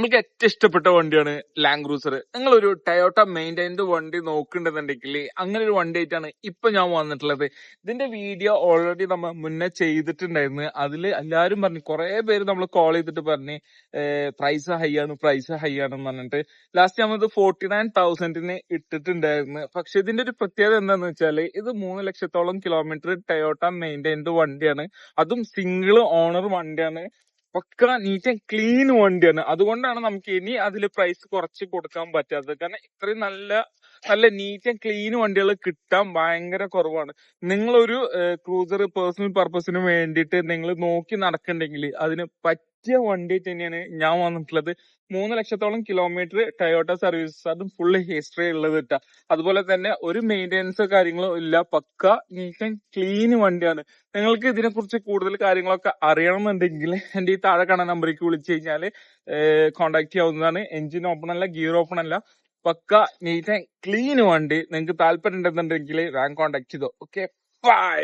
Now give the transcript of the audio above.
നമുക്ക് ഏറ്റവും ഇഷ്ടപ്പെട്ട വണ്ടിയാണ് ലാൻഡ് ക്രൂസർ. നിങ്ങളൊരു ടൊയോട്ട മെയിൻറ്റൈൻഡ് വണ്ടി നോക്കുന്നുണ്ടെന്നുണ്ടെങ്കിൽ അങ്ങനെ ഒരു വണ്ടി ആയിട്ടാണ് ഇപ്പൊ ഞാൻ വന്നിട്ടുള്ളത്. ഇതിന്റെ വീഡിയോ ഓൾറെഡി നമ്മൾ മുന്നേ ചെയ്തിട്ടുണ്ടായിരുന്നു. അതിൽ എല്ലാവരും പറഞ്ഞു, കുറെ പേര് നമ്മൾ കോൾ ചെയ്തിട്ട് പറഞ്ഞ് പ്രൈസ് ഹൈ ആണെന്ന് പറഞ്ഞിട്ട് ലാസ്റ്റ് നമ്മൾ ഇത് 49,000 ഇട്ടിട്ടുണ്ടായിരുന്നു. പക്ഷെ ഇതിന്റെ ഒരു പ്രത്യേകത എന്താന്ന് വെച്ചാല് ഇത് 3 ലക്ഷത്തോളം കിലോമീറ്റർ ടൊയോട്ട മെയിൻറ്റൈൻഡ് വണ്ടിയാണ്. അതും സിംഗിൾ ഓണർ വണ്ടിയാണ്. പക്ക നീറ്റ് ആൻഡ് ക്ലീൻ വണ്ടിയാണ്. അതുകൊണ്ടാണ് നമുക്ക് ഇനി അതിൽ പ്രൈസ് കുറച്ച് കൊടുക്കാൻ പറ്റാത്തത്. കാരണം ഇത്രയും നല്ല നല്ല നീറ്റ് ആൻഡ് ക്ലീൻ വണ്ടികൾ കിട്ടാൻ ഭയങ്കര കുറവാണ്. നിങ്ങളൊരു ക്രൂസർ പേഴ്സണൽ പർപ്പസിന് വേണ്ടിയിട്ട് നിങ്ങൾ നോക്കി നടക്കണ്ടെങ്കിൽ അതിന് പറ്റിയ വണ്ടി തന്നെയാണ് ഞാൻ വന്നിട്ടുള്ളത്. 3 ലക്ഷത്തോളം കിലോമീറ്റർ ടൊയോട്ട സർവീസ്, അതും ഫുള്ള് ഹിസ്റ്ററി ഉള്ളത് കിട്ടാ. അതുപോലെ തന്നെ ഒരു മെയിൻ്റെനൻസോ കാര്യങ്ങളോ ഇല്ല. പക്ക നീറ്റ് ആൻഡ് ക്ലീൻ വണ്ടിയാണ്. നിങ്ങൾക്ക് ഇതിനെ കുറിച്ച് കൂടുതൽ കാര്യങ്ങളൊക്കെ അറിയണമെന്നുണ്ടെങ്കിൽ എന്റെ ഈ താഴെ കാണുന്ന നമ്പറിലേക്ക് വിളിച്ചു കഴിഞ്ഞാൽ കോണ്ടാക്ട് ചെയ്യാവുന്നതാണ്. എഞ്ചിൻ ഓപ്പൺ അല്ല, ഗിയർ ഓപ്പൺ അല്ല, പക്ക നീറ്റ് ആൻഡ് ക്ലീൻ വണ്ടി. നിങ്ങൾക്ക് താല്പര്യം ഉണ്ടെന്നുണ്ടെങ്കിൽ വേഗം കോണ്ടാക്ട് ചെയ്തോ. Okay, by.